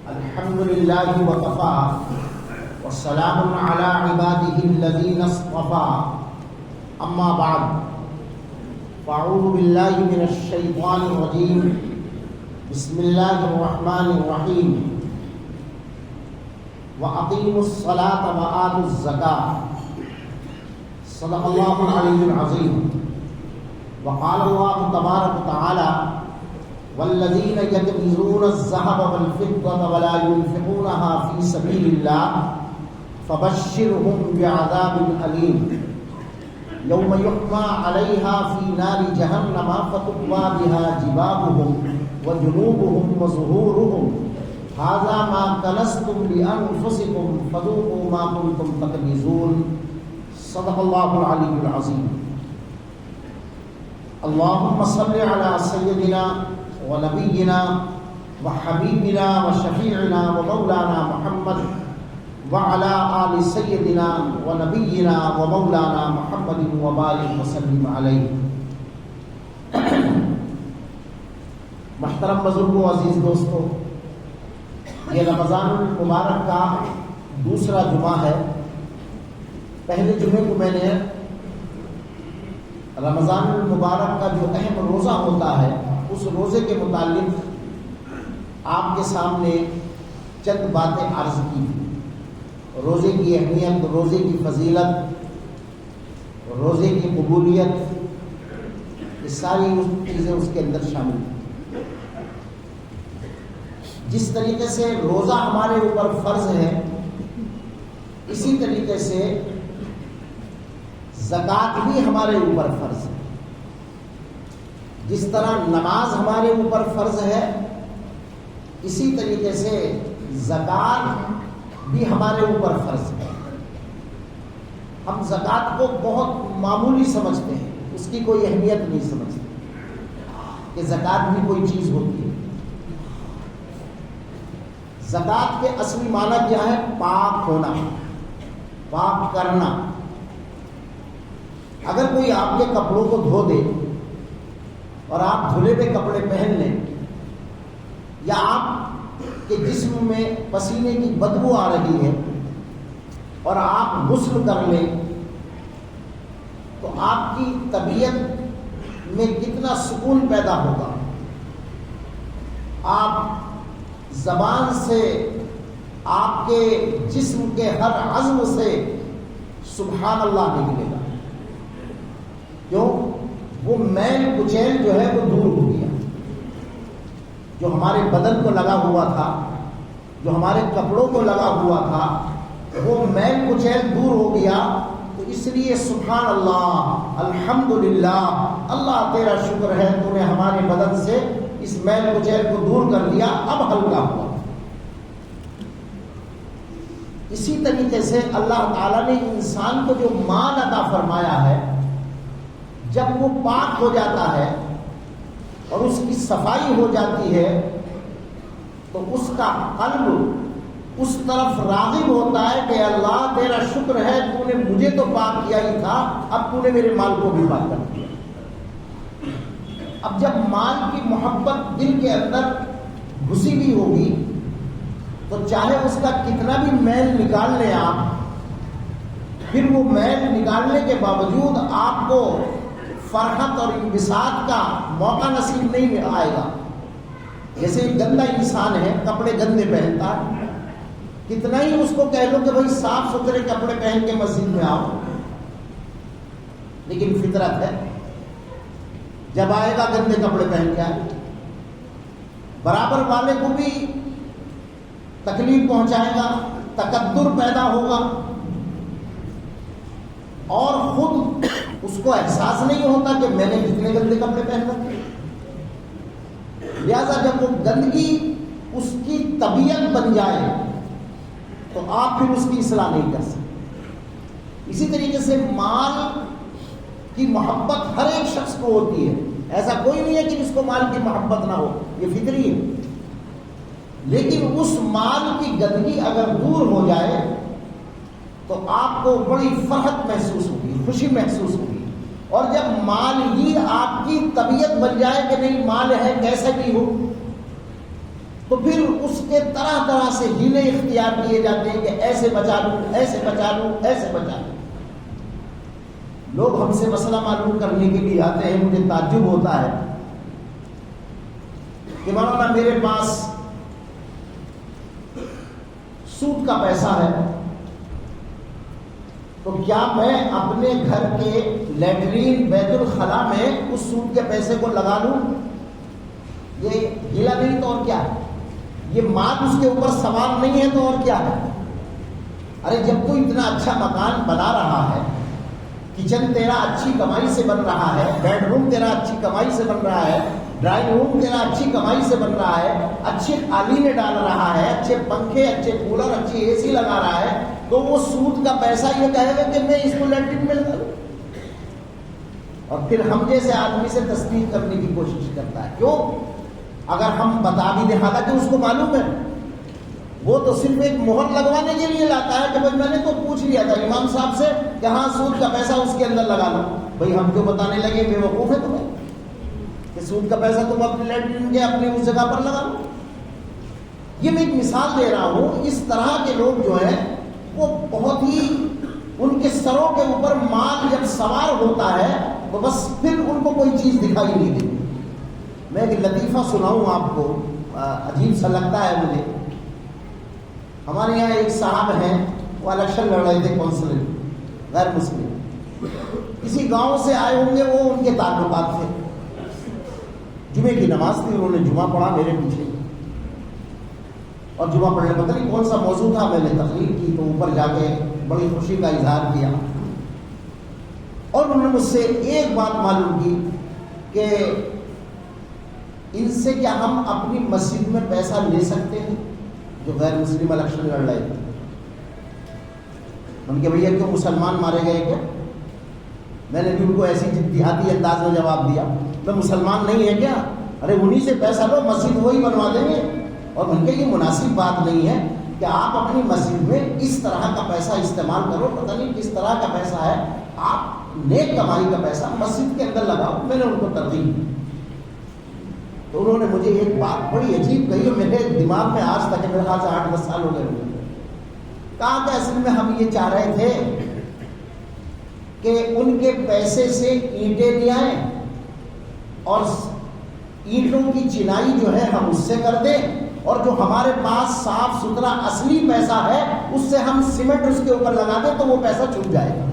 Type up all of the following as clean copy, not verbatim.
الحمد لله وكفى والسلام على عباده الذين اصطفى أما بعد فأعوذ بالله من الشيطان الرجيم بسم الله الرحمن الرحيم وأقيموا الصلاة وآتوا الزكاة صدق الله العلي العظيم وقال الله تبارك وتعالى والذين يكنزون الذهب والفضة ولا ينفقونها في سبيل الله فبشرهم بعذاب أليم يوم يحمى عليها في نار جهنم فتقوى بها جباههم وجنوبهم وظهورهم هذا ما كنزتم لأنفسكم فذوقوا ما كنتم تكنزون صدق الله العلي العظيم اللهم صل على سيدنا ونبينا وحبيبنا وشفيعنا ومولانا محمد وعلى آل سيدنا ونبينا ومولانا محمد وبارك وسلم علیہ. محترم بزرگوں، عزیز دوستوں، یہ رمضان المبارک کا دوسرا جمعہ ہے. پہلے جمعے کو میں نے رمضان المبارک کا جو اہم روزہ ہوتا ہے اس روزے کے متعلق آپ کے سامنے چند باتیں عرض کی. روزے کی اہمیت، روزے کی فضیلت، روزے کی قبولیت، یہ ساری چیزیں اس کے اندر شامل ہیں. جس طریقے سے روزہ ہمارے اوپر فرض ہے، اسی طریقے سے زکوٰۃ بھی ہمارے اوپر فرض ہے. جس طرح نماز ہمارے اوپر فرض ہے، اسی طریقے سے زکوٰۃ بھی ہمارے اوپر فرض ہے. ہم زکوٰۃ کو بہت معمولی سمجھتے ہیں، اس کی کوئی اہمیت نہیں سمجھتے کہ زکوٰۃ بھی کوئی چیز ہوتی ہے. زکوٰۃ کے اصلی معنی کیا ہے؟ پاک ہونا، پاک کرنا. اگر کوئی آپ کے کپڑوں کو دھو دے اور آپ دھلے ہوئے کپڑے پہن لیں، یا آپ کے جسم میں پسینے کی بدبو آ رہی ہے اور آپ غسل کر لیں، تو آپ کی طبیعت میں کتنا سکون پیدا ہوگا. آپ زبان سے، آپ کے جسم کے ہر عضو سے سبحان اللہ نکلے گا. کیوں؟ وہ میل کچیل جو ہے وہ دور ہو گیا. جو ہمارے بدن کو لگا ہوا تھا، جو ہمارے کپڑوں کو لگا ہوا تھا، وہ میل کچیل دور ہو گیا. تو اس لیے سبحان اللہ، الحمدللہ، اللہ تیرا شکر ہے، تو نے ہمارے بدن سے اس میل کچیل کو دور کر دیا، اب ہلکا ہوا. اسی طریقے سے اللہ تعالیٰ نے انسان کو جو مال عطا فرمایا ہے، جب وہ پاک ہو جاتا ہے اور اس کی صفائی ہو جاتی ہے، تو اس کا قلب اس طرف راغب ہوتا ہے کہ اللہ تیرا شکر ہے، تو نے مجھے تو پاک کیا ہی تھا، اب تو نے میرے مال کو بھی پاک کر دیا. اب جب مال کی محبت دل کے اندر گھسی ہوئی ہوگی، تو چاہے اس کا کتنا بھی میل نکال لیں آپ، پھر وہ میل نکالنے کے باوجود آپ کو فرحت اور انبساط کا موقع نصیب نہیں آئے گا. جیسے ایک گندا انسان ہے، کپڑے گندے پہنتا ہے، کتنا ہی اس کو کہہ لو کہ بھائی صاف ستھرے کپڑے پہن کے مسجد میں آؤ، لیکن فطرت ہے، جب آئے گا گندے کپڑے پہن کے آئے. برابر والے کو بھی تکلیف پہنچائے گا، تکبر پیدا ہوگا، اور خود اس کو احساس نہیں ہوتا کہ میں نے کتنے گندے کپڑے پہن رکھے. لہذا جب وہ گندگی اس کی طبیعت بن جائے تو آپ پھر اس کی اصلاح نہیں کر سکتے. اسی طریقے سے مال کی محبت ہر ایک شخص کو ہوتی ہے، ایسا کوئی نہیں ہے کہ جس کو مال کی محبت نہ ہو، یہ فطری ہے. لیکن اس مال کی گندگی اگر دور ہو جائے تو آپ کو بڑی فرحت محسوس ہوگی، خوشی محسوس ہوگی. اور جب مال ہی آپ کی طبیعت بن جائے کہ نہیں مال ہے کیسے بھی ہو، تو تو پھر اس کے طرح طرح سے ہیلے اختیار کیے جاتے ہیں کہ ایسے بچا لوں، ایسے بچا لوں، ایسے بچا لوں۔ لوگ ہم سے مسئلہ معلوم کرنے کے لیے آتے ہیں، مجھے تعجب ہوتا ہے کہ مولانا میرے پاس سود کا پیسہ ہے، تو کیا میں اپنے گھر کے لیٹرین بیت الخلا میں اس سود کے پیسے کو لگا لوں؟ یہ ہیلا نہیں تو اور کیا ہے؟ یہ مال اس کے اوپر سوال نہیں ہے تو اور کیا ہے؟ ارے جب تو اتنا اچھا مکان بنا رہا ہے، کچن تیرا اچھی کمائی سے بن رہا ہے، بیڈ روم تیرا اچھی کمائی سے بن رہا ہے، ڈرائنگ روم تیرا اچھی کمائی سے بن رہا ہے، اچھے قالینیں ڈال رہا ہے، اچھے پنکھے، اچھے کولر، اچھی اے سی لگا رہا ہے، تو وہ سود کا پیسہ یہ کہے گا کہ میں اس کو لیٹرین میں لگا لوں؟ اور پھر ہم جیسے آدمی سے تصدیق کرنے کی کوشش کرتا ہے۔ کیوں؟ اگر ہم بتا بھی دیں، حالانکہ اس کو معلوم ہے، وہ تو صرف ایک مہر لگوانے کے لیے لاتا ہے کہ بھائی میں نے تو پوچھ لیا تھا امام صاحب سے کہ ہاں سود کا پیسہ اس کے اندر لگا لو۔ بھائی ہم کیوں بتانے لگے؟ بے وقوف ہے تمہیں کہ سود کا پیسہ تم اپنے لیٹرین کے اپنی اس جگہ پر لگا لو۔ یہ میں ایک مثال دے رہا ہوں۔ اس طرح کے لوگ جو ہیں وہ بہت ہی، ان کے سروں کے اوپر مال جب سوار ہوتا ہے تو بس پھر ان کو کوئی چیز دکھائی نہیں دیتی۔ میں ایک لطیفہ سناؤں آپ کو، عجیب سا لگتا ہے مجھے۔ ہمارے یہاں ایک صاحب ہیں، وہ الیکشن لڑ رہے تھے، کونسلر، غیر مسلم، کسی گاؤں سے آئے ہوں گے، وہ ان کے تعلقات تھے۔ جمعے کی نماز تھی، انہوں نے جمعہ پڑھا میرے پیچھے، اور جمعہ پڑھنے پتہ نہیں کون سا موضوع تھا، میں نے تقریر کی تو اوپر جا کے بڑی خوشی کا اظہار کیا، اور انہوں نے مجھ سے ایک بات معلوم کی کہ ان سے کیا ہم اپنی مسجد میں پیسہ لے سکتے ہیں جو غیر مسلم الیکشن لڑ رہے تھے؟ ان کے بھیا کیوں مسلمان مارے گئے کیا؟ میں نے بھی ان کو ایسی دیہاتی انداز میں جواب دیا، میں مسلمان نہیں ہے کیا؟ ارے انہی سے پیسہ لو، مسجد وہی بنوا دیں گے۔ اور ان کے یہ مناسب بات نہیں ہے کہ آپ اپنی مسجد میں اس طرح کا پیسہ استعمال کرو، پتہ نہیں کس طرح کا پیسہ ہے، آپ نیک کمائی کا پیسہ مسجد کے اندر لگاؤ۔ میں نے ان کو ترغیب دی تو انہوں نے مجھے ایک بات بڑی عجیب کہی، میرے دماغ میں آج تک، میرے خیال سے 8-10 سال ہو گئے مجھے، کہا کہ اصل میں ہم یہ چاہ رہے تھے کہ ان کے پیسے سے اینٹیں لے آئیں اور اینٹوں کی چنائی جو ہے ہم اس سے کر دیں، اور جو ہمارے پاس صاف ستھرا اصلی پیسہ ہے اس سے ہم سیمنٹ اس کے اوپر لگا دیں تو وہ پیسہ چھپ جائے گا۔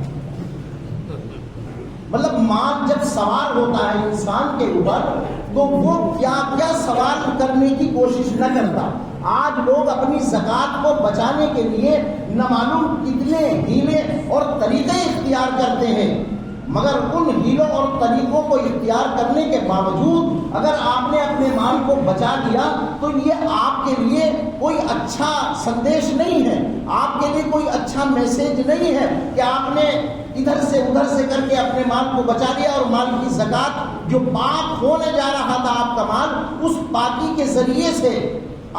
مطلب مال جب سوار ہوتا ہے انسان کے اوپر تو وہ کیا کیا سوال کرنے کی کوشش نہ کرتا۔ آج لوگ اپنی زکوٰۃ کو بچانے کے لیے نہ معلوم کتنے ہیلے اور طریقے اختیار کرتے ہیں، مگر ان ہیلوں اور طریقوں کو اختیار کرنے کے باوجود اگر آپ نے اپنے مال کو بچا لیا تو یہ آپ کے لیے کوئی اچھا سندیش نہیں ہے، آپ کے لیے کوئی اچھا میسج نہیں ہے کہ آپ نے ادھر سے ادھر سے کر کے اپنے مال کو بچا لیا، اور مال کی زکوٰۃ جو پاک ہونے جا رہا تھا آپ کا مال، اس پاکی کے ذریعے سے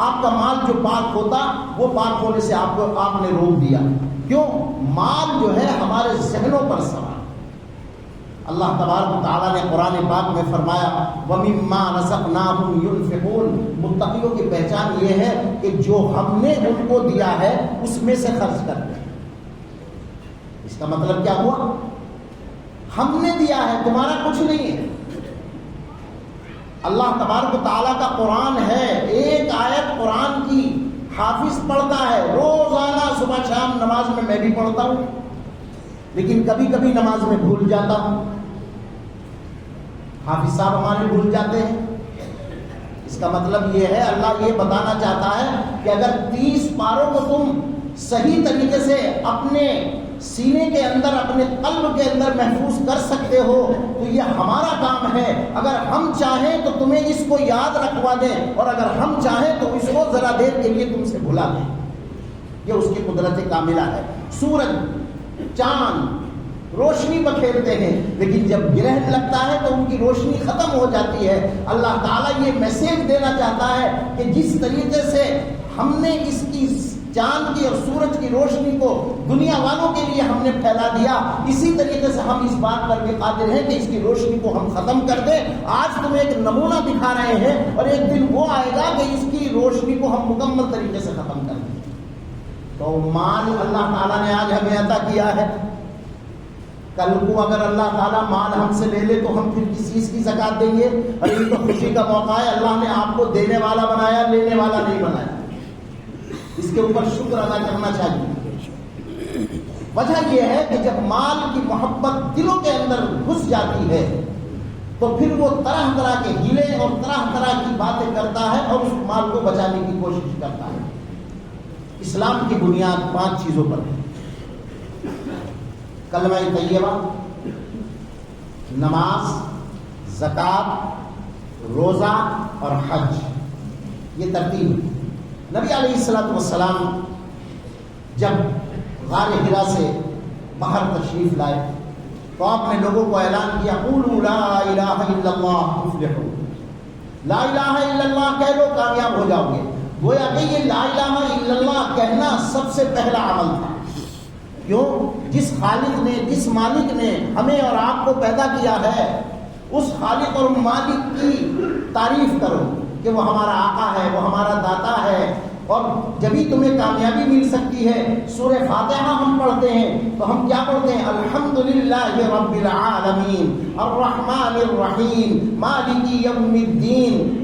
آپ کا مال جو پاک ہوتا وہ پاک ہونے سے آپ نے روک دیا۔ کیوں؟ مال جو ہے ہمارے ذہنوں پر سوار۔ اللہ تبارک و تعالیٰ نے قرآن پاک میں فرمایا وَمِمَّا رَزَقْنَاهُمْ يُنْفِقُونَ، متقیوں کی پہچان یہ ہے کہ جو ہم نے ان کو دیا ہے اس میں سے خرچ کرتے ہیں۔ اس کا مطلب کیا ہوا؟ ہم نے دیا ہے، تمہارا کچھ نہیں ہے۔ اللہ تبارک و تعالیٰ کا قرآن ہے، ایک آیت قرآن کی حافظ پڑھتا ہے روزانہ، صبح شام نماز میں بھی پڑھتا ہوں، لیکن کبھی کبھی نماز میں بھول جاتا ہوں۔ حافظ صاحب ہمارے بھول جاتے ہیں۔ اس کا مطلب یہ ہے، اللہ یہ بتانا چاہتا ہے کہ اگر 30 پاروں کو تم صحیح طریقے سے اپنے سینے کے اندر، اپنے قلب کے اندر محفوظ کر سکتے ہو تو یہ ہمارا کام ہے۔ اگر ہم چاہیں تو تمہیں اس کو یاد رکھوا دیں، اور اگر ہم چاہیں تو اس کو ذرا دیر کے لیے تم سے بھلا دیں۔ یہ اس کی قدرت کاملہ ہے۔ سورج، چاند روشنی بکھیرتے ہیں، لیکن جب گرہن لگتا ہے تو ان کی روشنی ختم ہو جاتی ہے۔ اللہ تعالیٰ یہ میسج دینا چاہتا ہے کہ جس طریقے سے ہم نے اس کی چاند کی اور سورج کی روشنی کو دنیا والوں کے لیے ہم نے پھیلا دیا، اسی طریقے سے ہم اس بات پر بھی قادر ہیں کہ اس کی روشنی کو ہم ختم کر دیں۔ آج تمہیں ایک نمونہ دکھا رہے ہیں اور ایک دن وہ آئے گا کہ اس کی روشنی کو ہم مکمل طریقے سے ختم کر دیں۔ تو مال اللہ تعالیٰ نے آج ہمیں عطا کیا ہے، کل کو اگر اللہ تعالیٰ مال ہم سے لے لے تو ہم پھر کس چیز کی زکات دیں گے؟ اور یہ تو خوشی کا موقع ہے، اللہ نے آپ کو دینے والا بنایا، لینے والا نہیں بنایا، اس کے اوپر شکر ادا کرنا چاہیے۔ وجہ یہ ہے کہ جب مال کی محبت دلوں کے اندر گھس جاتی ہے تو پھر وہ طرح طرح کے ہیلے اور طرح طرح کی باتیں کرتا ہے اور اس مال کو بچانے کی کوشش کرتا ہے۔ اسلام کی بنیاد 5 چیزوں پر ہے: کلمہ طیبہ، نماز، زکوٰۃ، روزہ اور حج، یہ ترتیب ہے۔ نبی علیہ السلام جب غار حرا سے باہر تشریف لائے تو آپ نے لوگوں کو اعلان کیا، قولوا لا الہ الا اللہ تفلحوا، لا الہ الا اللہ کہہ لو کامیاب ہو جاؤ گے۔ گویا کہ یہ لا الہ الا اللہ کہنا سب سے پہلا عمل تھا۔ کیوں؟ جس خالق نے، جس مالک نے ہمیں اور آپ کو پیدا کیا ہے، اس خالق اور مالک کی تعریف کرو کہ وہ ہمارا آقا ہے، وہ ہمارا داتا ہے، اور جبھی تمہیں کامیابی مل سکتی ہے۔ سورہ فاتحہ ہم پڑھتے ہیں تو ہم کیا پڑھتے ہیں؟ الحمدللہ رب العالمین الرحمن الرحیم مالک یوم الدین۔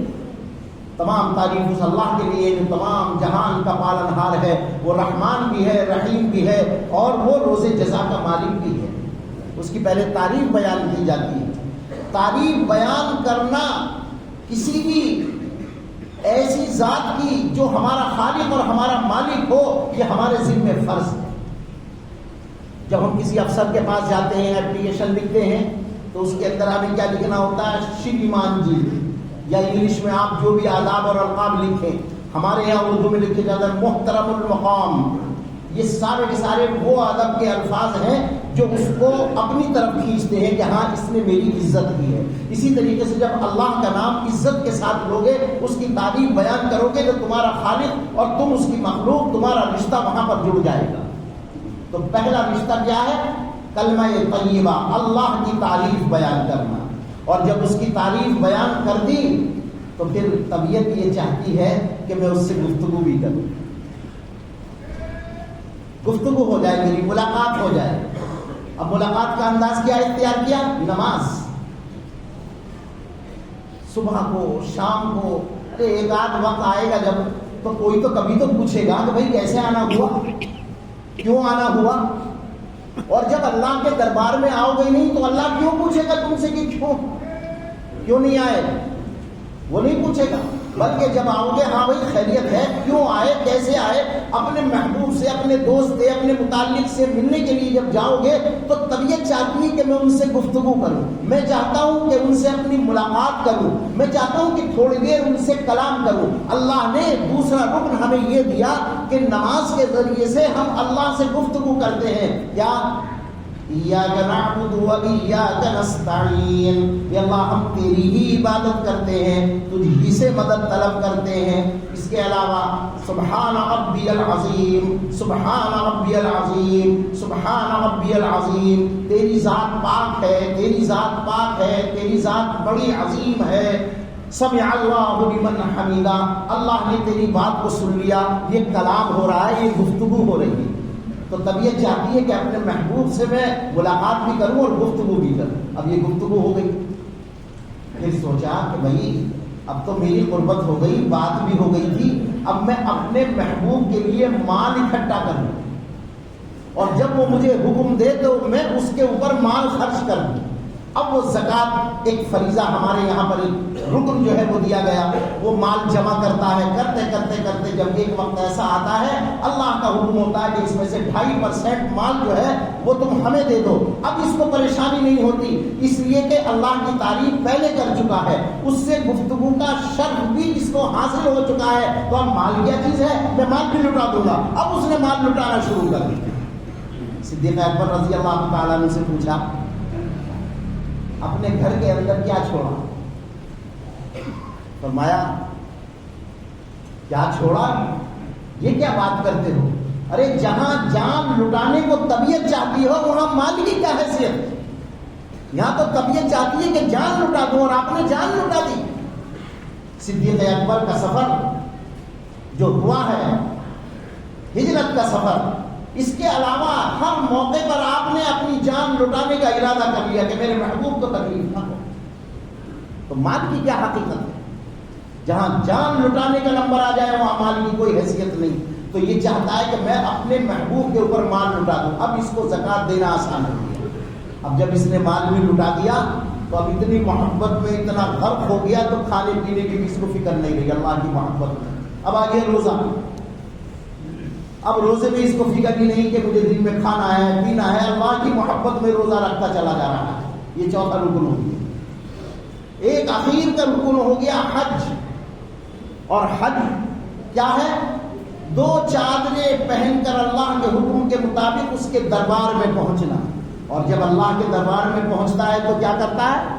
تمام تعریف اس اللہ کے لیے جو تمام جہان کا پالنہار ہے، وہ رحمان بھی ہے، رحیم بھی ہے، اور وہ روز جزا کا مالک بھی ہے۔ اس کی پہلے تعریف بیان کی جاتی ہے۔ تعریف بیان کرنا کسی بھی ایسی ذات کی جو ہمارا خالق اور ہمارا مالک ہو، یہ ہمارے ذمہ فرض ہے۔ جب ہم کسی افسر کے پاس جاتے ہیں، اپلیکیشن لکھتے ہیں، تو اس کے اندر ہمیں کیا لکھنا ہوتا ہے؟ شریمان جی، یا انگلش میں آپ جو بھی آداب اور القاب لکھیں، ہمارے یہاں اردو میں لکھے جاتے ہیں محترم المقام۔ یہ سارے کے سارے وہ ادب کے الفاظ ہیں جو اس کو اپنی طرف کھینچتے ہیں کہ ہاں اس نے میری عزت کی ہے۔ اسی طریقے سے جب اللہ کا نام عزت کے ساتھ لوگے، اس کی تعریف بیان کرو گے، تو تمہارا خالق اور تم اس کی مخلوق، تمہارا رشتہ وہاں پر جڑ جائے گا۔ تو پہلا رشتہ کیا ہے؟ کلمہ طیبہ، اللہ کی تعریف بیان کرنا۔ اور جب اس کی تعریف بیان کر دی تو پھر طبیعت یہ چاہتی ہے کہ میں اس سے گفتگو بھی کروں، گفتگو ہو جائے، میری ملاقات ہو جائے۔ اب ملاقات کا انداز کیا اختیار کیا؟ نماز، صبح کو، شام کو، ایک آدھ وقت آئے گا جب تو کوئی تو کبھی تو پوچھے گا کہ بھائی کیسے آنا ہوا، کیوں آنا ہوا۔ اور جب اللہ کے دربار میں آؤ گے نہیں تو اللہ کیوں پوچھے گا تم سے کہ کیوں نہیں آئے؟ وہ نہیں پوچھے گا، بلکہ جب آؤ گے، ہاں بھائی خیریت ہے، کیوں آئے، کیسے آئے، اپنے محبوب سے، اپنے دوست سے، اپنے متعلق سے ملنے کے لیے جب جاؤ گے تو طبیعت چاہتی ہے کہ میں ان سے گفتگو کروں، میں چاہتا ہوں کہ ان سے اپنی ملاقات کروں، میں چاہتا ہوں کہ تھوڑی دیر ان سے کلام کروں۔ اللہ نے دوسرا رکن ہمیں یہ دیا کہ نماز کے ذریعے سے ہم اللہ سے گفتگو کرتے ہیں۔ کیا؟ ایاک نعبد و ایاک نستعین، یا اللہ ہم تیری ہی عبادت کرتے ہیں، تجھ ہی سے مدد طلب کرتے ہیں۔ اس کے علاوہ سبحان ربی العظیم، سبحان ربی العظیم، سبحان ربی العظیم، تیری ذات پاک ہے، تیری ذات پاک ہے، تیری ذات بڑی عظیم ہے۔ سمع اللہ لمن حمیدہ، اللہ نے تیری بات کو سن لیا۔ یہ کلام ہو رہا ہے، یہ گفتگو ہو رہی ہے۔ تو طبیعت چاہتی ہے کہ اپنے محبوب سے میں ملاقات بھی کروں اور گفتگو بھی کروں۔ اب یہ گفتگو ہو گئی، پھر سوچا کہ بھائی اب تو میری قربت ہو گئی، بات بھی ہو گئی تھی، اب میں اپنے محبوب کے لیے مال اکٹھا کروں، اور جب وہ مجھے حکم دے تو میں اس کے اوپر مال خرچ کروں۔ اب وہ زکوٰۃ ایک فریضہ ہمارے یہاں پر ایک رکن جو ہے وہ دیا گیا، وہ مال جمع کرتا ہے، کرتے کرتے کرتے جب ایک وقت ایسا آتا ہے اللہ کا حکم ہوتا ہے کہ اس میں سے 2.5% مال جو ہے وہ تم ہمیں دے دو۔ اب اس کو پریشانی نہیں ہوتی، اس لیے کہ اللہ کی تعریف پہلے کر چکا ہے، اس سے گفتگو کا شرف بھی اس کو حاصل ہو چکا ہے۔ تو اب مال کیا چیز ہے؟ میں مال بھی لٹا دوں گا۔ اب اس نے مال لٹانا شروع کر دیا۔ صدیق اکبر رضی اللہ تعالیٰ عنہ سے پوچھا اپنے گھر کے اندر کیا چھوڑا؟ فرمایا کیا چھوڑا؟ یہ کیا بات کرتے ہو؟ ارے جہاں جان لٹانے کو طبیعت چاہتی ہو وہاں مال کی کیا حیثیت؟ یہاں تو طبیعت چاہتی ہے کہ جان لٹا دو اور آپ نے جان لٹا دی۔ صدیق اکبر کا سفر جو ہوا ہے، ہجرت کا سفر، اس کے علاوہ ہر موقع پر آپ نے اپنی جان لٹانے کا ارادہ کر لیا کہ میرے محبوب کو تکلیف نہ ہو۔ تو مال کی کیا حقیقت ہے؟ جہاں جان لٹانے کا نمبر آ جائے وہاں مال کی کوئی حیثیت نہیں۔ تو یہ چاہتا ہے کہ میں اپنے محبوب کے اوپر مال لٹا دوں۔ اب اس کو زکوٰۃ دینا آسان ہو گیا۔ اب جب اس نے مال بھی لٹا دیا تو اب اتنی محبت میں اتنا غرق ہو گیا تو کھانے پینے کی بھی اس کو فکر نہیں رہی اللہ کی محبت میں۔ اب آ گیا روزہ، اب روزے میں اس کو فکر ہی نہیں کہ مجھے دن میں کھانا ہے پینا ہے، اللہ کی محبت میں روزہ رکھتا چلا جا رہا ہے۔ یہ چوتھا رکن ہو گیا۔ ایک اخیر کا رکن ہو گیا حج، اور حج کیا ہے؟ دو چادریں پہن کر اللہ کے حکم کے مطابق اس کے دربار میں پہنچنا۔ اور جب اللہ کے دربار میں پہنچتا ہے تو کیا کرتا ہے؟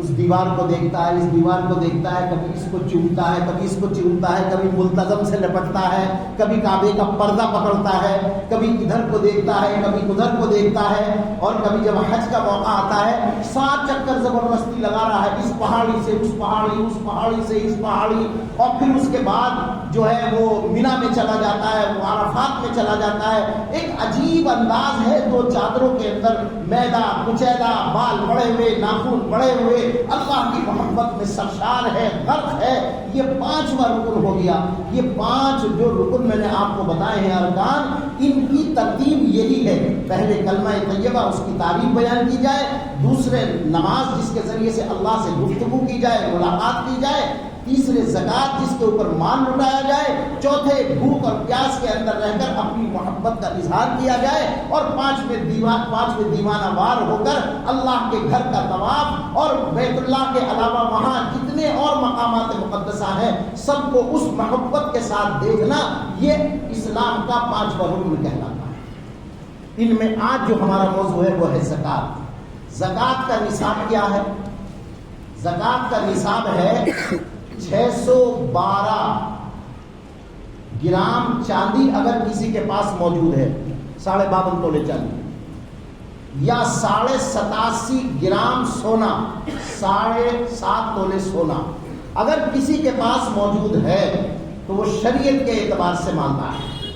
اس دیوار کو دیکھتا ہے، اس دیوار کو دیکھتا ہے، کبھی اس کو چومتا ہے، کبھی اس کو چومتا ہے، کبھی ملتزم سے لپٹتا ہے، کبھی کعبے کا پردہ پکڑتا ہے، کبھی ادھر کو دیکھتا ہے، کبھی ادھر کو دیکھتا ہے، اور کبھی جب حج کا موقع آتا ہے 7 چکر زبردستی لگا رہا ہے، اس پہاڑی سے اس پہاڑی، اس پہاڑی سے اس پہاڑی، اور پھر اس کے بعد جو ہے وہ مینا میں چلا جاتا ہے، وہ عرفات میں چلا جاتا ہے۔ ایک عجیب انداز ہے، دو چادروں کے اندر میدا کچیلا، بال بڑے ہوئے، ناخن بڑے ہوئے، اللہ کی محبت میں سرشار ہے، غرق ہے۔ یہ 5واں رکن ہو گیا۔ یہ 5 جو رکن میں نے آپ کو بتائے ہیں ارکان، ان کی ترتیب یہی ہے۔ پہلے کلمہ طیبہ، اس کی تعریف بیان کی جائے، دوسرے نماز جس کے ذریعے سے اللہ سے گفتگو کی جائے، ملاقات کی جائے، تیسرے زکوٰۃ جس کے اوپر مال لٹایا جائے، چوتھے بھوک اور پیاس کے اندر رہ کر اپنی محبت کا اظہار کیا جائے، اور پانچویں دیوانہ وار ہو کر اللہ کے گھر کا طواف اور بیت اللہ کے علاوہ وہاں جتنے اور مقامات مقدسہ ہیں سب کو اس محبت کے ساتھ دیکھنا، یہ اسلام کا 5واں رکن کہلاتا ہے۔ ان میں آج جو ہمارا موضوع ہے وہ ہے زکوٰۃ۔ زکوٰۃ کا نصاب کیا ہے؟ زکوٰۃ کا نصاب ہے 612 گرام چاندی اگر کسی کے پاس موجود ہے، 52.5 تولے چاندی، یا 87.5 گرام سونا، 7.5 تولے سونا اگر کسی کے پاس موجود ہے تو وہ شریعت کے اعتبار سے مانتا ہے۔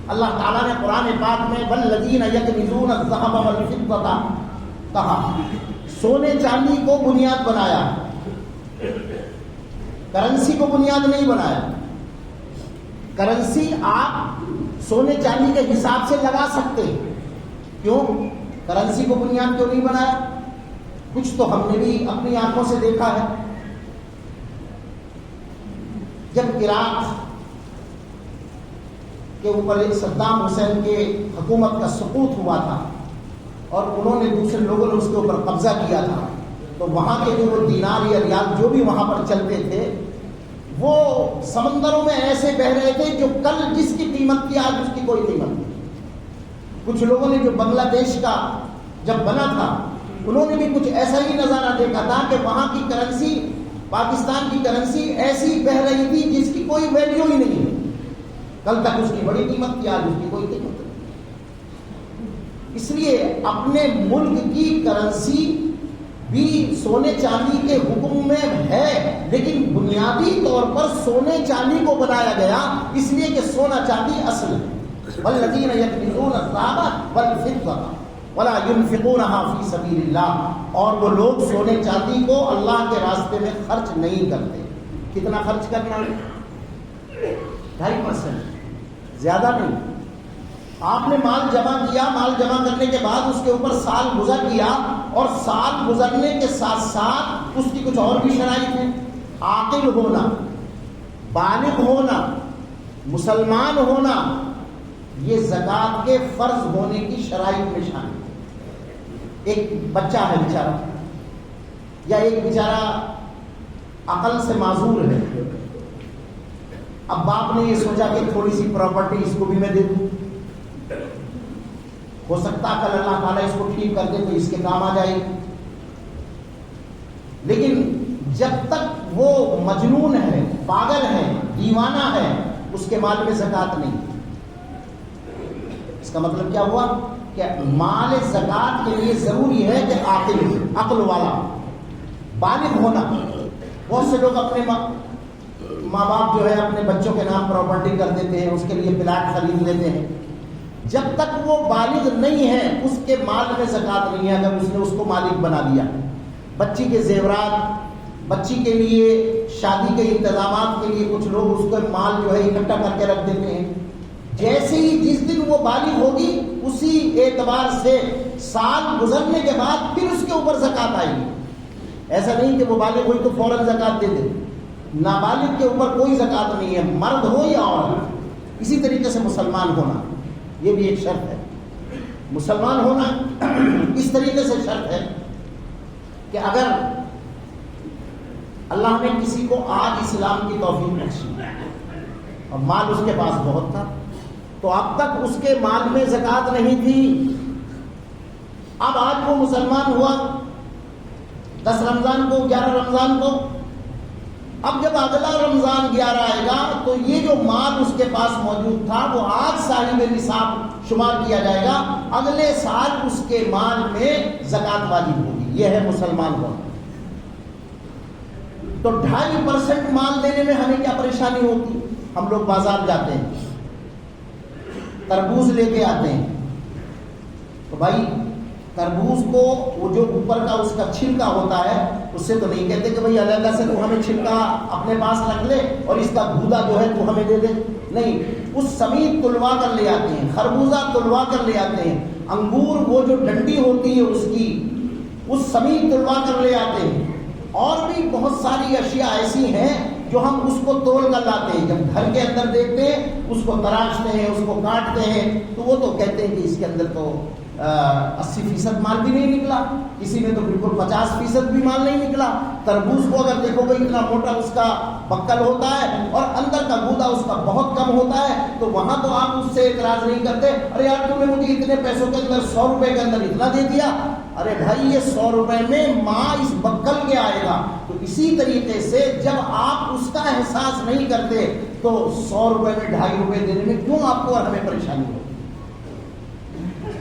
اللہ تعالیٰ نے قرآن پاک میں والذین یکنزون الذھب والفضة کہا، سونے چاندی کو بنیاد بنایا، کرنسی کو بنیاد نہیں بنایا۔ کرنسی آپ سونے چاندی کے حساب سے لگا سکتے ہیں، کیوں؟ کرنسی کو بنیاد کیوں نہیں بنایا؟ کچھ تو ہم نے بھی اپنی آنکھوں سے دیکھا ہے۔ جب عراق کے اوپر صدام حسین کے حکومت کا سقوط ہوا تھا اور انہوں نے دوسرے لوگوں نے اس کے اوپر قبضہ کیا تھا، تو وہاں کے جو وہ دینار یا ریال جو بھی وہاں پر چلتے تھے وہ سمندروں میں ایسے بہ رہے تھے جو کل جس کی قیمت تھی آج اس کی کوئی قیمت نہیں۔ کچھ لوگوں نے جو بنگلہ دیش کا جب بنا تھا انہوں نے بھی کچھ ایسا ہی نظارہ دیکھا تھا کہ وہاں کی کرنسی، پاکستان کی کرنسی ایسی بہ رہی تھی جس کی کوئی ویلیو ہی نہیں ہے، کل تک اس کی بڑی قیمت تھی آج اس کی کوئی قیمت نہیں۔ اس لیے اپنے ملک کی کرنسی بھی سونے چاندی کے حکم میں ہے، لیکن بنیادی طور پر سونے چاندی کو بنایا گیا اس لیے کہ سونا چاندی اصل ہے۔ والذین یکنزون الذھب والفضة ولا ينفقونها فی سبیل اللہ، اور وہ لوگ سونے چاندی کو اللہ کے راستے میں خرچ نہیں کرتے۔ کتنا خرچ کرنا ہے؟ 2.5%، زیادہ نہیں۔ آپ نے مال جمع کیا، مال جمع کرنے کے بعد اس کے اوپر سال گزر گیا، اور سال گزرنے کے ساتھ ساتھ اس کی کچھ اور بھی شرائط ہیں۔ عاقل ہونا، بالغ ہونا، مسلمان ہونا، یہ زکوٰۃ کے فرض ہونے کی شرائط میں شامل ہے۔ ایک بچہ ہے بیچارہ، یا ایک بیچارہ عقل سے معذور ہے، اب باپ نے یہ سوچا کہ تھوڑی سی پراپرٹی اس کو بھی میں دے دوں، ہو سکتا ہے کل اللہ تعالیٰ اس کو ٹھیک کر دے تو اس کے کام آ جائے گی۔ لیکن جب تک وہ مجنون ہے، پاگل ہے، دیوانہ ہے، اس کے مال میں زکوٰۃ نہیں. اس کا مطلب کیا ہوا کہ مال زکوٰۃ کے لیے ضروری ہے کہ عقل والا بالغ ہونا. بہت سے لوگ اپنے ماں باپ جو ہے اپنے بچوں کے نام پراپرٹی کر دیتے ہیں, اس کے لیے پلاٹ خرید لیتے ہیں. جب تک وہ بالغ نہیں ہے اس کے مال میں زکوٰۃ نہیں ہے. اگر اس نے اس کو مالک بنا دیا, بچی کے زیورات, بچی کے لیے شادی کے انتظامات کے لیے کچھ لوگ اس کو مال جو ہے اکٹھا کر کے رکھ دیتے ہیں. جیسے ہی جس دن وہ بالغ ہوگی اسی اعتبار سے سال گزرنے کے بعد پھر اس کے اوپر زکوٰۃ آئے گی. ایسا نہیں کہ وہ بالغ ہوئی تو فوراً زکوٰۃ دے دے. نابالغ کے اوپر کوئی زکوٰۃ نہیں ہے, مرد ہو یا عورت. اسی طریقے سے مسلمان ہونا یہ بھی ایک شرط ہے. مسلمان ہونا اس طریقے سے شرط ہے کہ اگر اللہ نے کسی کو آج اسلام کی توفیق بخشی اور مال اس کے پاس بہت تھا, تو اب تک اس کے مال میں زکوٰۃ نہیں تھی. اب آج وہ مسلمان ہوا 10 رمضان کو, 11 رمضان کو. اب جب اگلا رمضان 11 آئے گا تو یہ جو مال اس کے پاس موجود تھا وہ آج صاحب نصاب شمار کیا جائے گا, اگلے سال اس کے مال میں زکوٰۃ واجب ہوگی. یہ ہے مسلمان ہونا. تو 2.5% مال دینے میں ہمیں کیا پریشانی ہوتی؟ ہم لوگ بازار جاتے ہیں, تربوز لے کے آتے ہیں, تو بھائی تربوز کو وہ جو اوپر کا اس کا چھلکا ہوتا ہے اس سے تو نہیں کہتے کہ بھائی علیحدہ سے تو ہمیں چھلکا اپنے پاس رکھ لے اور اس کا گودا جو ہے تو ہمیں دے دے. نہیں, اس سمیت تلوا کر لے آتے ہیں, خربوزہ تلوا کر لے آتے ہیں, انگور وہ جو ڈنڈی ہوتی ہے اس کی اس سمیت تلوا کر لے آتے ہیں. اور بھی بہت ساری اشیاء ایسی ہیں جو ہم اس کو تول کر لاتے ہیں. جب گھر کے اندر دیکھتے ہیں اس کو تراشتے ہیں, اس کو کاٹتے ہیں, تو وہ تو کہتے ہیں کہ اس کے اندر تو 80% مال بھی نہیں نکلا, کسی میں تو بالکل 50% بھی مال نہیں نکلا. تربوز کو اگر دیکھو گے اتنا موٹا اس کا بکل ہوتا ہے اور اندر کا گودا اس کا بہت کم ہوتا ہے, تو وہاں تو آپ اس سے اعتراض نہیں کرتے, ارے یار تم نے مجھے اتنے پیسوں کے اندر 100 روپے کے اندر اتنا دے دیا. ارے بھائی یہ 100 روپے میں ماں اس بکل کے آئے گا. تو اسی طریقے سے جب آپ اس کا احساس نہیں کرتے تو 100 روپے میں 2.5 روپے دینے میں کیوں آپ کو اور ہمیں پریشانی ہوگی؟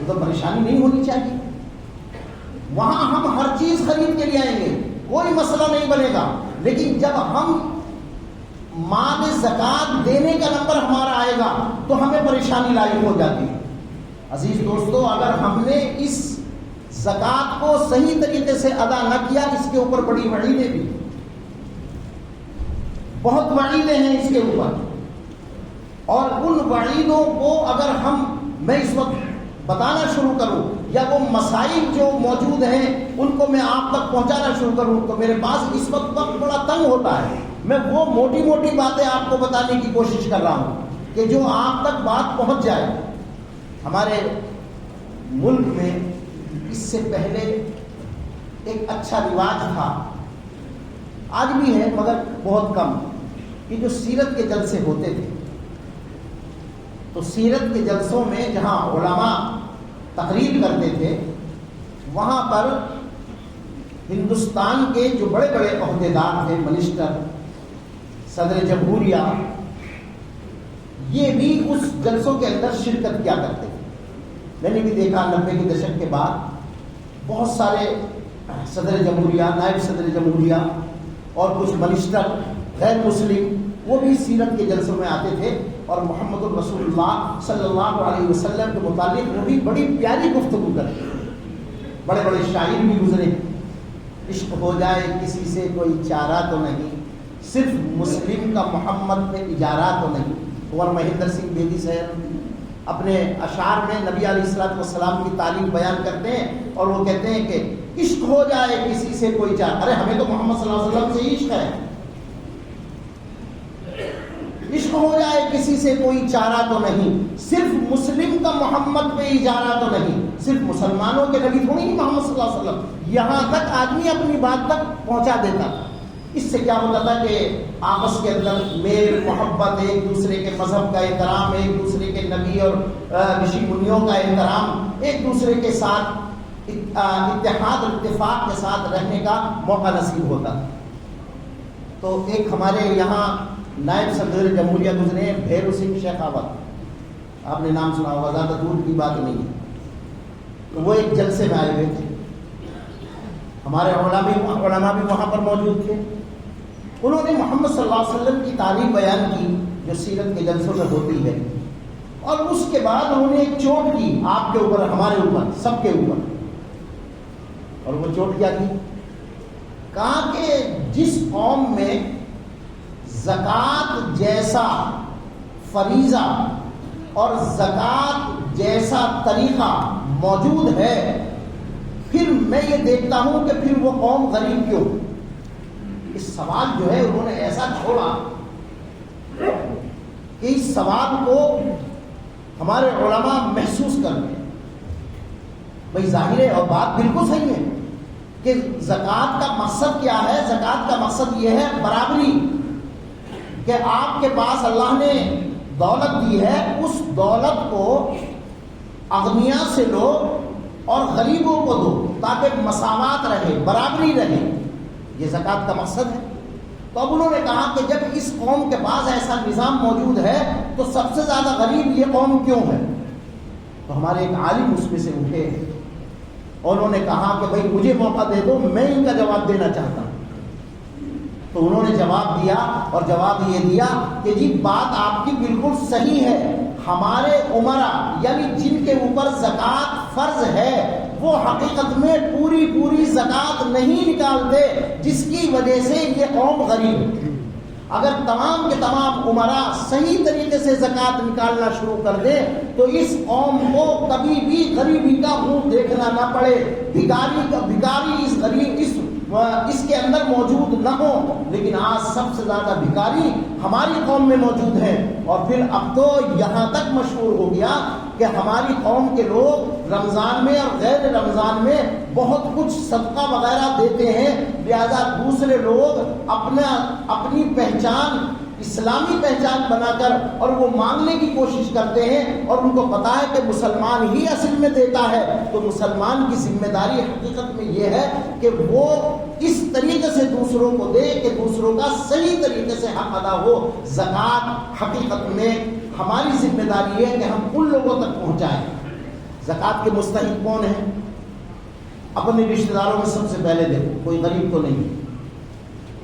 تو پریشانی نہیں ہونی چاہیے. وہاں ہم ہر چیز خرید کے لے آئیں گے, کوئی مسئلہ نہیں بنے گا, لیکن جب ہم مال زکوٰۃ دینے کا نمبر ہمارا آئے گا تو ہمیں پریشانی لاحق ہو جاتی ہے. عزیز دوستو, اگر ہم نے اس زکوٰۃ کو صحیح طریقے سے ادا نہ کیا, اس کے اوپر بڑی وعیدیں بھی, بہت وعیدیں ہیں اس کے اوپر. اور ان وعیدوں کو اگر میں اس وقت بتانا شروع کروں یا وہ مسائل جو موجود ہیں ان کو میں آپ تک پہنچانا شروع کروں تو میرے پاس اس وقت بڑا تنگ ہوتا ہے. میں وہ موٹی موٹی باتیں آپ کو بتانے کی کوشش کر رہا ہوں کہ جو آپ تک بات پہنچ جائے. ہمارے ملک میں اس سے پہلے ایک اچھا رواج تھا, آج بھی ہے مگر بہت کم, کہ جو سیرت کے جلسے ہوتے تھے, تو سیرت کے جلسوں میں جہاں علماء تقریر کرتے تھے وہاں پر ہندوستان کے جو بڑے بڑے عہدیدار تھے, منسٹر, صدر جمہوریہ, یہ بھی اس جلسوں کے اندر شرکت کیا کرتے تھے. میں نے بھی دیکھا 90 کے دشک کے بعد بہت سارے صدر جمہوریہ, نائب صدر جمہوریہ اور کچھ منسٹر غیر مسلم وہ بھی سیرت کے جلسوں میں آتے تھے اور محمد الرسول اللہ صلی اللہ علیہ وسلم کے متعلق وہ بھی بڑی پیاری گفتگو کرتے. بڑے بڑے شاعر بھی گزرے. عشق ہو جائے کسی سے کوئی چارہ تو نہیں, صرف مسلم کا محمد میں اجارہ تو نہیں. کنور مہندر سنگھ بیدی صاحب اپنے اشعار میں نبی علیہ الصلوۃ والسلام کی تعلیم بیان کرتے ہیں اور وہ کہتے ہیں کہ عشق ہو جائے کسی سے کوئی چارہ, ارے ہمیں تو محمد صلی اللہ علیہ وسلم سے عشق ہے. عشق ہو جائے کسی سے کوئی چارہ تو نہیں, صرف مسلم کا محمد پہ اجارہ تو نہیں. صرف مسلمانوں کے نبی تھوڑی نہیں محمد صلی اللہ علیہ وسلم, یہاں تک آدمی اپنی بات تک پہنچا دیتا تھا. اس سے کیا ہوتا تھا کہ آپس کے اندر میل محبت, ایک دوسرے کے مذہب کا احترام, ایک دوسرے کے نبی اور رشی منیوں کا احترام, ایک دوسرے کے ساتھ اتحاد اور اتفاق کے ساتھ رہنے کا موقع نصیب ہوتا تھا. تو ایک ہمارے یہاں نائب صدر جمہوریہ گزرے ہیں بھیرو سنگھ شیخاوت، آپ نے نام سنا ہوگا، زیادہ دور کی بات نہیں ہے. تو وہ ایک جلسے میں آئے ہوئے تھے، ہمارے علماء بھی وہاں پر موجود تھے. انہوں نے محمد صلی اللہ علیہ وسلم کی تعلیم بیان کی جو سیرت کے جلسوں میں ہوتی ہے، اور اس کے بعد انہوں نے ایک چوٹ کی آپ کے اوپر، ہمارے اوپر، سب کے اوپر. اور وہ چوٹ کیا کی؟ کہا کہ جس قوم میں زکوٰۃ جیسا فریضہ اور زکوٰۃ جیسا طریقہ موجود ہے، پھر میں یہ دیکھتا ہوں کہ پھر وہ قوم غریب کیوں؟ اس سوال جو ہے انہوں نے ایسا چھوڑا کہ اس سوال کو ہمارے علماء محسوس کر لیں. بھائی ظاہر ہے اور بات بالکل صحیح ہے کہ زکوٰۃ کا مقصد کیا ہے؟ زکوٰۃ کا مقصد یہ ہے برابری، کہ آپ کے پاس اللہ نے دولت دی ہے، اس دولت کو اغنیاء سے لو اور غریبوں کو دو تاکہ مساوات رہے، برابری رہے. یہ زکوٰۃ کا مقصد ہے. تو اب انہوں نے کہا کہ جب اس قوم کے پاس ایسا نظام موجود ہے تو سب سے زیادہ غریب یہ قوم کیوں ہے؟ تو ہمارے ایک عالم اس میں سے اٹھے اور انہوں نے کہا کہ بھائی مجھے موقع دے دو، میں ان کا جواب دینا چاہتا ہوں. تو انہوں نے جواب دیا، اور جواب یہ دیا کہ جی بات آپ کی بالکل صحیح ہے، ہمارے عمرا یعنی جن کے اوپر زکوٰۃ فرض ہے وہ حقیقت میں پوری زکوٰۃ نہیں نکالتے، جس کی وجہ سے یہ قوم غریب. اگر تمام کے تمام عمرا صحیح طریقے سے زکوٰۃ نکالنا شروع کر دیں تو اس قوم کو کبھی بھی غریبی کا منہ دیکھنا نہ پڑے، بھکاری اس کے اندر موجود نہ ہو. لیکن آج سب سے زیادہ بھکاری ہماری قوم میں موجود ہیں. اور پھر اب تو یہاں تک مشہور ہو گیا کہ ہماری قوم کے لوگ رمضان میں اور غیر رمضان میں بہت کچھ صدقہ وغیرہ دیتے ہیں، لہذا دوسرے لوگ اپنی پہچان اسلامی پہچان بنا کر اور وہ مانگنے کی کوشش کرتے ہیں، اور ان کو پتا ہے کہ مسلمان ہی اصل میں دیتا ہے. تو مسلمان کی ذمہ داری حقیقت میں یہ ہے کہ وہ اس طریقے سے دوسروں کو دے کہ دوسروں کا صحیح طریقے سے حق ادا ہو. زکوٰۃ حقیقت میں ہماری ذمہ داری ہے کہ ہم ان لوگوں تک پہنچائیں. زکوٰۃ کے مستحق کون ہیں؟ اپنے رشتہ داروں میں سب سے پہلے دیکھو، کوئی غریب تو نہیں ہے،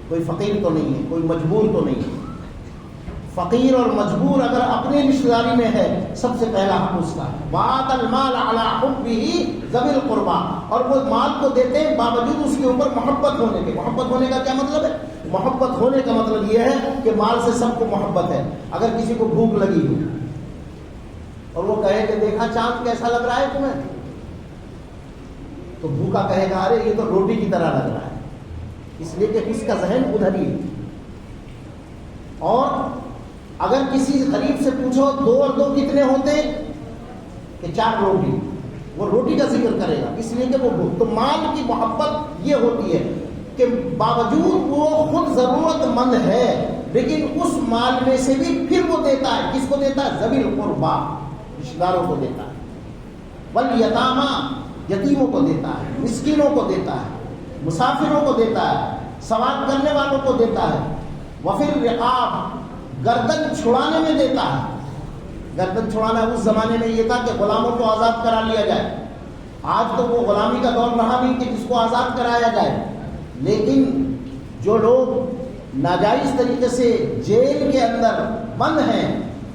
کوئی فقیر تو نہیں ہے، کوئی مجبور تو نہیں ہے. فقیر اور مجبور اگر اپنی رشتہ داری میں ہے سب سے پہلا حق اس کا ہے. وَآتَى الْمَالَ عَلَىٰ حُبِّهِ ذَوِي الْقُرْبَىٰ، اور وہ مال کو دیتے ہیں باوجود اس کے اوپر محبت ہونے کے. محبت ہونے کا کیا مطلب ہے؟ محبت ہونے کا مطلب یہ ہے کہ مال سے سب کو محبت ہے. اگر کسی کو بھوک لگی ہو اور وہ کہے کہ دیکھا چاند کیسا لگ رہا ہے تمہیں، تو بھوکا کہے گا ارے یہ تو روٹی کی طرح لگ رہا ہے، اس لیے کہ اس کا ذہن ادھر ہی ہے. اور اگر کسی غریب سے پوچھو 2 اور 2 کتنے ہوتے ہیں کہ 4 روٹی، وہ روٹی کا ذکر کرے گا اس لیے کہ وہ بھوک. تو مال کی محبت یہ ہوتی ہے کہ باوجود وہ خود ضرورت مند ہے لیکن اس مال میں سے بھی پھر وہ دیتا ہے. کس کو دیتا ہے؟ ذوی القربیٰ، رشتہ داروں کو دیتا ہے. والیتامیٰ، یتیموں کو دیتا ہے، مسکینوں کو دیتا ہے، مسافروں کو دیتا ہے، سواد کرنے والوں کو دیتا ہے. وفی الرقاب، گردن چھڑانے میں دیتا ہے. گردن چھڑانا اس زمانے میں یہ تھا کہ غلاموں کو آزاد کرا لیا جائے. آج تو وہ غلامی کا دور رہا نہیں کہ جس کو آزاد کرایا جائے، لیکن جو لوگ ناجائز طریقے سے جیل کے اندر بند ہیں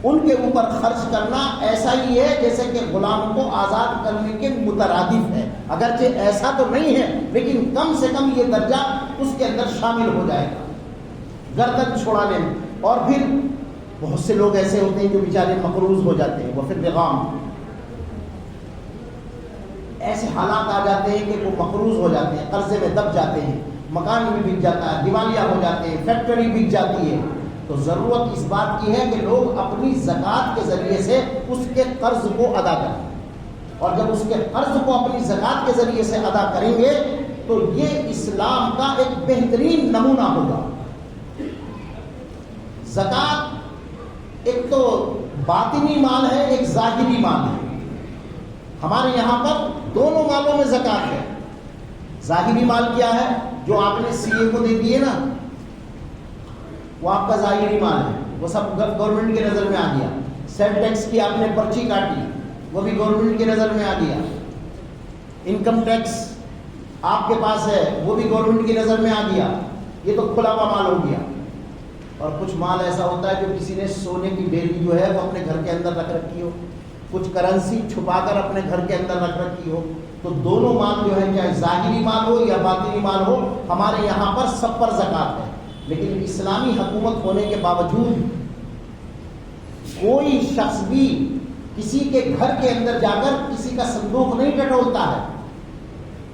ان کے اوپر خرچ کرنا ایسا ہی ہے جیسے کہ غلام کو آزاد کرنے کے مترادف ہے. اگرچہ ایسا تو نہیں ہے لیکن کم سے کم یہ درجہ اس کے اندر شامل ہو جائے گا گردن چھڑانے میں. اور پھر بہت سے لوگ ایسے ہوتے ہیں جو بیچارے مقروض ہو جاتے ہیں. وہ پھر رغام، ایسے حالات آ جاتے ہیں کہ وہ مقروض ہو جاتے ہیں، قرضے میں دب جاتے ہیں، مکان بھی بک جاتا ہے، دیوالیہ ہو جاتے ہیں، فیکٹری بک جاتی ہے. تو ضرورت اس بات کی ہے کہ لوگ اپنی زکوٰۃ کے ذریعے سے اس کے قرض کو ادا کریں. اور جب اس کے قرض کو اپنی زکوٰۃ کے ذریعے سے ادا کریں گے تو یہ اسلام کا ایک بہترین نمونہ ہوگا. زکوٰۃ ایک تو باطنی مال ہے، ایک ظاہری مال ہے. ہمارے یہاں پر دونوں مالوں میں زکوٰۃ ہے. ظاہری مال کیا ہے؟ جو آپ نے سی اے کو دے دیے نا، وہ آپ کا ظاہری مال ہے، وہ سب گورنمنٹ کی نظر میں آ گیا. سیل ٹیکس کی آپ نے پرچی کاٹی، وہ بھی گورنمنٹ کی نظر میں آ گیا. انکم ٹیکس آپ کے پاس ہے، وہ بھی گورنمنٹ کی نظر میں آ گیا. یہ تو کھلا ہوا مال ہو گیا. اور کچھ مال ایسا ہوتا ہے جو کسی نے سونے کی ڈیلی جو ہے وہ اپنے گھر کے اندر رکھ رکھی ہو، کچھ کرنسی چھپا کر اپنے گھر کے اندر رکھ رکھی ہو. تو دونوں مال جو ہے، چاہے ظاہری مال ہو یا باطنی مال ہو، ہمارے یہاں پر سب پر زکوٰۃ ہے. لیکن اسلامی حکومت ہونے کے باوجود کوئی شخص بھی کسی کے گھر کے اندر جا کر کسی کا صندوق نہیں ٹٹولتا ہے،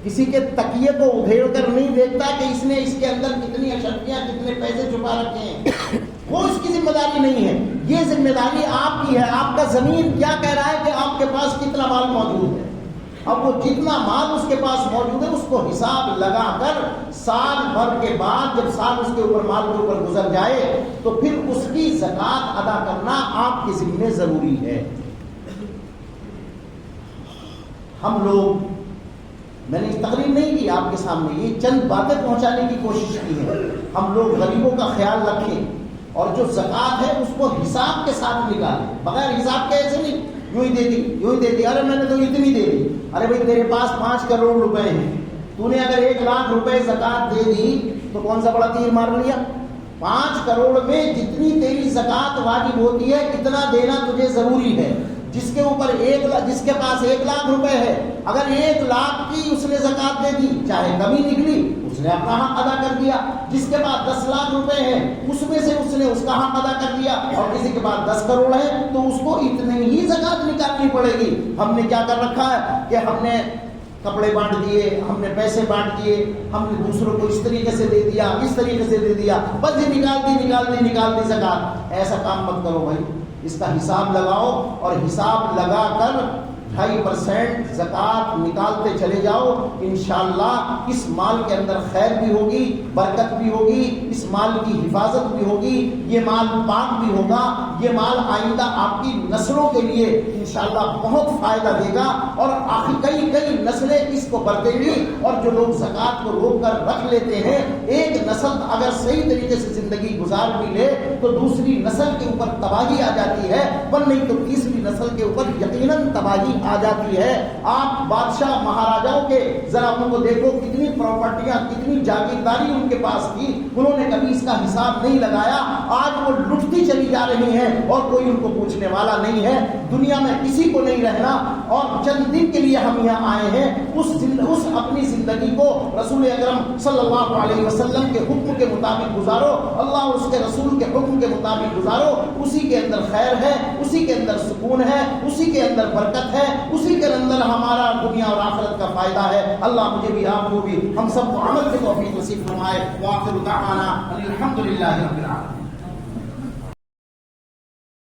کسی کے تکیے کو ادھیڑ کر نہیں دیکھتا کہ اس نے اس کے اندر کتنی اشرفیاں، کتنے پیسے چھپا رکھے ہیں. وہ اس کی ذمہ داری نہیں ہے. یہ ذمہ داری آپ کی ہے. آپ کا ضمیر کیا کہہ رہا ہے کہ آپ کے پاس کتنا مال موجود ہے. اب وہ جتنا مال اس کے پاس موجود ہے اس کو حساب لگا کر سال بھر کے بعد جب سال اس کے اوپر مال کے اوپر گزر جائے تو پھر اس کی زکوٰۃ ادا کرنا آپ کے ذمہ ضروری ہے. ہم لوگ، میں نے تقریر نہیں کی آپ کے سامنے، یہ چند باتیں پہنچانے کی کوشش کی ہے. ہم لوگ غریبوں کا خیال رکھیں اور جو زکوٰۃ ہے اس کو حساب کے ساتھ نکالیں. بغیر حساب کے ایسے نہیں یوں ہی دے دی، یوں ہی دے دی، ارے میں نے تو اتنی دے دی. ارے بھائی تیرے پاس 5 کروڑ روپے ہیں، تو نے اگر 1 لاکھ روپے زکوٰۃ دے دی تو کون سا بڑا تیر مار لیا؟ 5 کروڑ میں جتنی تیری زکوٰۃ واجب ہوتی ہے اتنا دینا تجھے ضروری ہے. جس کے اوپر جس کے پاس 1 لاکھ روپے ہے، اگر 1 لاکھ کی اس نے زکوٰۃ دے دی، چاہے کمی نکلی، اس نے اپنا حق ادا کر دیا. جس کے پاس 10 لاکھ روپے ہے اس میں سے اس نے اس کا حق ادا کر دیا. اور کسی کے پاس 10 کروڑ ہے تو اس کو اتنے ہی زکوٰۃ نکالنی پڑے گی. ہم نے کیا کر رکھا ہے کہ ہم نے کپڑے بانٹ دیے، ہم نے پیسے بانٹ دیے، ہم نے دوسروں کو اس طریقے سے دے دیا، اس طریقے سے دے دیا، بس یہ نکال دی زکوٰۃ. ایسا کام مت کرو بھائی. اس کا حساب لگاؤ اور حساب لگا کر 2.5% زکوٰۃ نکالتے چلے جاؤ. انشاءاللہ اس مال کے اندر خیر بھی ہوگی، برکت بھی ہوگی، اس مال کی حفاظت بھی ہوگی، یہ مال پاک بھی ہوگا. یہ مال آئندہ آپ کی نسلوں کے لیے انشاءاللہ بہت فائدہ دے گا اور کئی نسلیں اس کو برتیں گی. اور جو لوگ زکوٰۃ کو روک کر رکھ لیتے ہیں، ایک نسل اگر صحیح طریقے سے زندگی گزار بھی لے تو دوسری نسل کے اوپر تباہی آ جاتی ہے، پر نہیں تو تیسری نسل کے اوپر یقیناً تباہی آ جاتی ہے. آپ بادشاہ مہاراجاؤں کے ذرا ان کو دیکھو، کتنی پراپرٹیاں، کتنی جاگیرداری ان کے پاس تھی، انہوں نے کبھی اس کا حساب نہیں لگایا. آج وہ لٹتی چلی جا رہی ہیں اور کوئی ان کو پوچھنے والا نہیں ہے. دنیا میں کسی کو نہیں رہنا اور چند دن کے لیے ہم یہاں آئے ہیں. اس اپنی زندگی کو رسول اکرم صلی اللہ علیہ وسلم کے حکم کے مطابق گزارو، اللہ اور اس کے رسول کے حکم کے مطابق گزارو. اسی کے اندر خیر ہے، اسی کے اندر سکون ہے، اسی کے اندر برکت ہے، اسی کے اندر ہمارا دنیا اور آخرت کا فائدہ ہے. اللہ مجھے بھی، آپ کو بھی، ہم سب کو عمل کے توفیق نصیب فرمائے. وآخر دعوانا الحمدللہ رب العالمین.